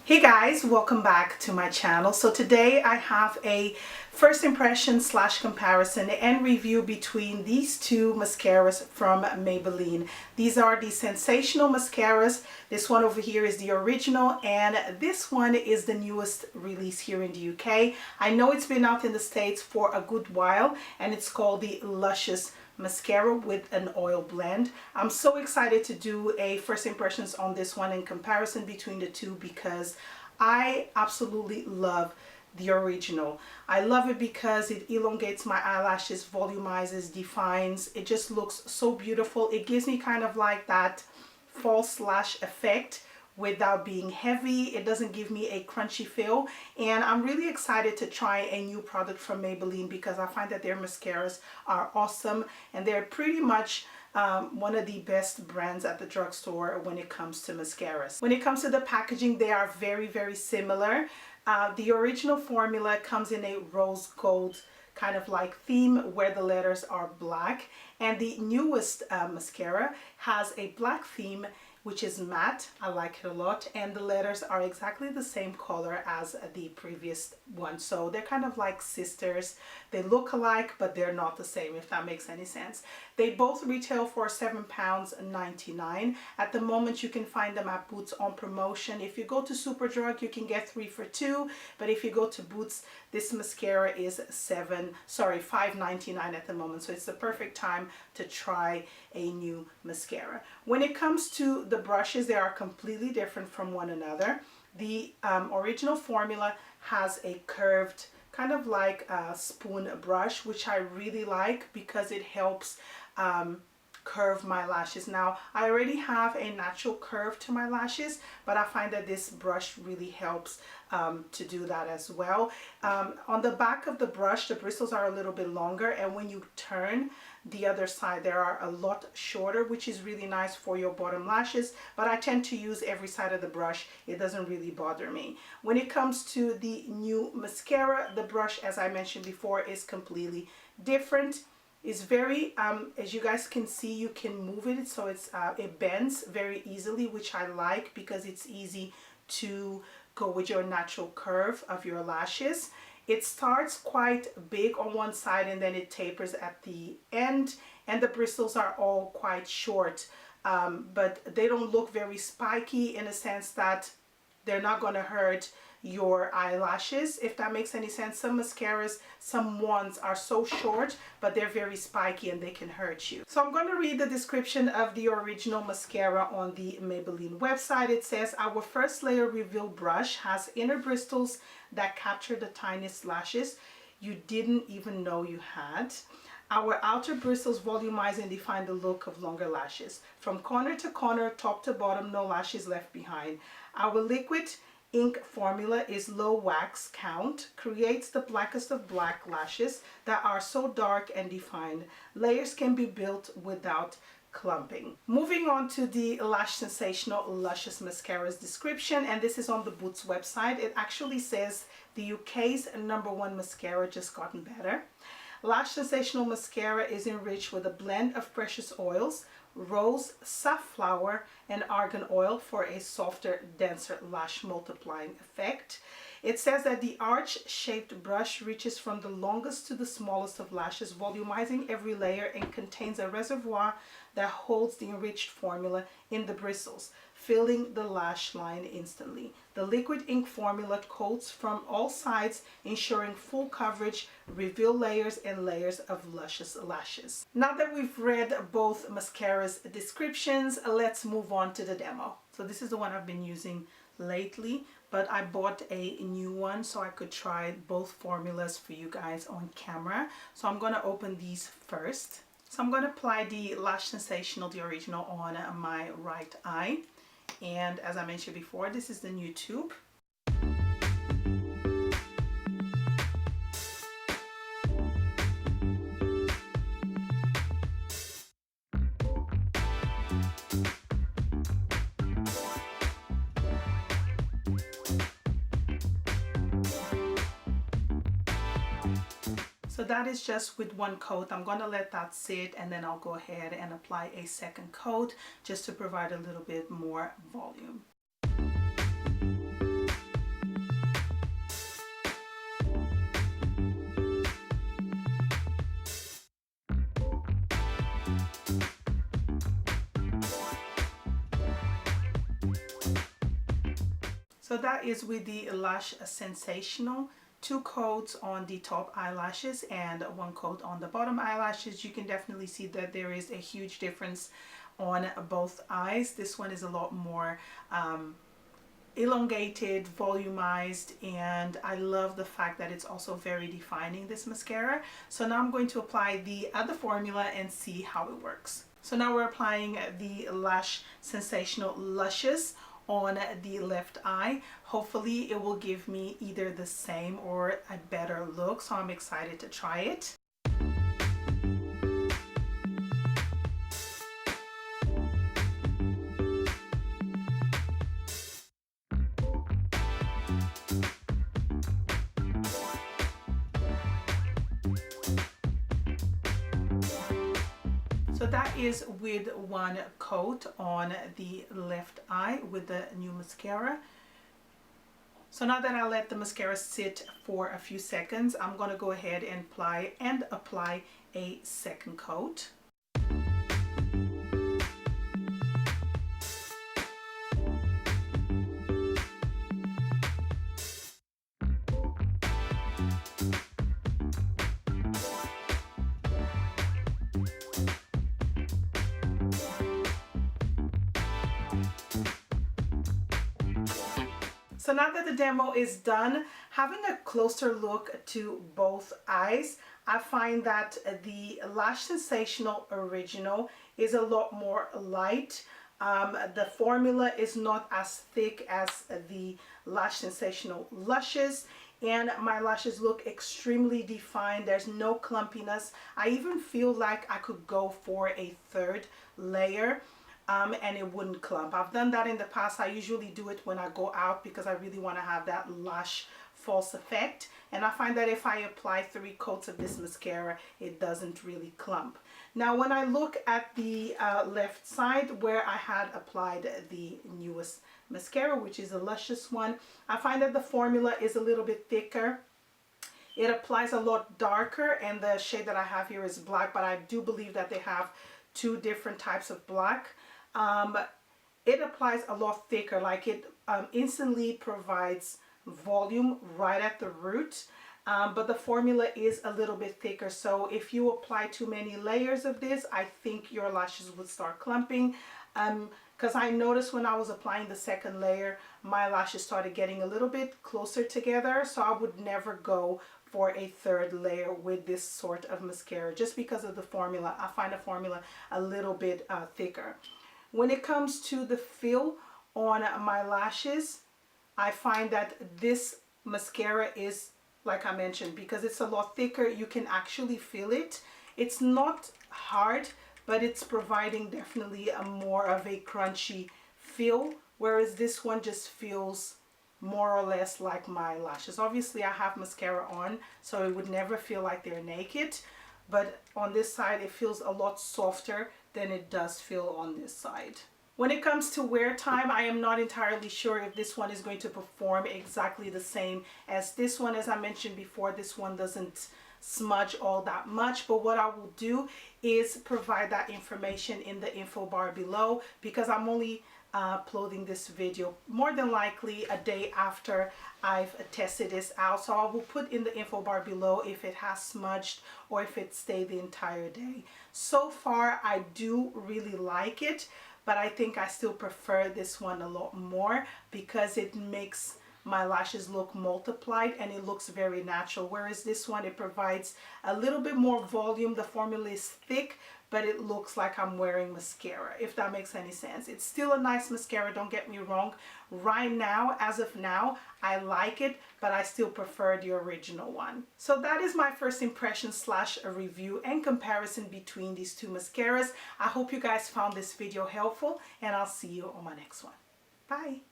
Hey guys, welcome back to my channel. So today I have a first impression slash comparison and review between these two mascaras from Maybelline. These are the Sensational Mascaras. This one over here is the original and this one is the newest release here in the UK. I know it's been out in the States for a good while and it's called the Luscious Mascara with an oil blend. I'm so excited to do a first impressions on this one in comparison between the two because I absolutely love the original. I love it because it elongates my eyelashes, volumizes, defines. It just looks so beautiful. It gives me kind of like that false lash effect without being heavy. It doesn't give me a crunchy feel, and I'm really excited to try a new product from Maybelline because I find that their mascaras are awesome and they're pretty much one of the best brands at the drugstore when it comes to mascaras. When it comes to the packaging, they are very similar. The original formula comes in a rose gold kind of like theme where the letters are black, and the newest mascara has a black theme which is matte. I like it a lot, and the letters are exactly the same color as the previous one, so they're kind of like sisters. They look alike but they're not the same, if that makes any sense. They both retail for £7.99. At the moment you can find them at Boots on promotion. If you go to Superdrug you can get 3 for 2, but if you go to Boots, this mascara is £5.99 at the moment, so it's the perfect time to try a new mascara. When it comes to the brushes, they are completely different from one another. The original formula has a curved kind of like a spoon brush, which I really like because it helps curve my lashes. Now I already have a natural curve to my lashes, but I find that this brush really helps to do that as well. On the back of the brush, the bristles are a little bit longer, and when you turn the other side they are a lot shorter, which is really nice for your bottom lashes, but I tend to use every side of the brush. It doesn't really bother me. When it comes to the new mascara, the brush, as I mentioned before, is completely different. It's very as you guys can see, you can move it, so it bends very easily, which I like because it's easy to go with your natural curve of your lashes. It starts quite big on one side and then it tapers at the end, and the bristles are all quite short, but they don't look very spiky in a sense that they're not going to hurt your eyelashes, if that makes any sense. Some mascaras, some ones are so short but they're very spiky and they can hurt you. So I'm going to read the description of the original mascara on the Maybelline website. It says, our first layer reveal brush has inner bristles that capture the tiniest lashes you didn't even know you had. Our outer bristles volumize and define the look of longer lashes. From corner to corner, top to bottom, no lashes left behind. Our liquid ink formula is low wax count, creates the blackest of black lashes that are so dark and defined. Layers can be built without clumping. Moving on to the Lash Sensational Luscious Mascaras description, and this is on the Boots website. It actually says the UK's #1 mascara just gotten better. Lash Sensational Mascara is enriched with a blend of precious oils, rose, safflower, and argan oil for a softer, denser lash multiplying effect. It says that the arch-shaped brush reaches from the longest to the smallest of lashes, volumizing every layer, and contains a reservoir that holds the enriched formula in the bristles, filling the lash line instantly. The liquid ink formula coats from all sides, ensuring full coverage, reveal layers and layers of luscious lashes. Now that we've read both mascaras descriptions, let's move on to the demo. So this is the one I've been using lately, but I bought a new one so I could try both formulas for you guys on camera. So I'm going to open these first. So I'm going to apply the Lash Sensational, the original, on my right eye. And as I mentioned before, this is the new tube. So that is just with one coat. I'm going to let that sit and then I'll go ahead and apply a second coat just to provide a little bit more volume. So that is with the Lash Sensational. 2 coats on the top eyelashes and 1 coat on the bottom eyelashes. You can definitely see that there is a huge difference on both eyes. This one is a lot more elongated, volumized, and I love the fact that it's also very defining, this mascara. So now I'm going to apply the other formula and see how it works. So now we're applying the Lash Sensational Luscious on the left eye. Hopefully it will give me either the same or a better look, so I'm excited to try it. So that is with 1 coat on the left eye with the new mascara. So now that I let the mascara sit for a few seconds, I'm going to go ahead and apply a second coat. So now that the demo is done, having a closer look to both eyes, I find that the Lash Sensational Original is a lot more light. The formula is not as thick as the Lash Sensational Luscious, and my lashes look extremely defined. There's no clumpiness. I even feel like I could go for a 3rd layer. And it wouldn't clump. I've done that in the past. I usually do it when I go out because I really want to have that lash false effect. And I find that if I apply 3 coats of this mascara, it doesn't really clump. Now, when I look at the left side where I had applied the newest mascara, which is a Luscious one, I find that the formula is a little bit thicker. It applies a lot darker, and the shade that I have here is black, but I do believe that they have 2 different types of black. It applies a lot thicker, like it instantly provides volume right at the root, but the formula is a little bit thicker. So if you apply too many layers of this, I think your lashes would start clumping. Because I noticed when I was applying the 2nd layer, my lashes started getting a little bit closer together. So I would never go for a 3rd layer with this sort of mascara just because of the formula. I find the formula a little bit thicker. When it comes to the feel on my lashes, I find that this mascara is, like I mentioned, because it's a lot thicker, you can actually feel it. It's not hard, but it's providing definitely a more of a crunchy feel, whereas this one just feels more or less like my lashes. Obviously, I have mascara on, so it would never feel like they're naked. But on this side, it feels a lot softer than it does feel on this side. When it comes to wear time, I am not entirely sure if this one is going to perform exactly the same as this one. As I mentioned before, this one doesn't smudge all that much, but what I will do is provide that information in the info bar below, because I'm only uploading this video more than likely a day after I've tested this out. So I will put in the info bar below if it has smudged or if it stayed the entire day. So far, I do really like it, but I think I still prefer this one a lot more because it makes my lashes look multiplied and it looks very natural, whereas this one, it provides a little bit more volume. The formula is thick, but it looks like I'm wearing mascara, if that makes any sense. It's still a nice mascara, don't get me wrong. Right now, as of now, I like it, but I still prefer the original one. So that is my first impression / a review and comparison between these 2 mascaras. I hope you guys found this video helpful, and I'll see you on my next one. Bye.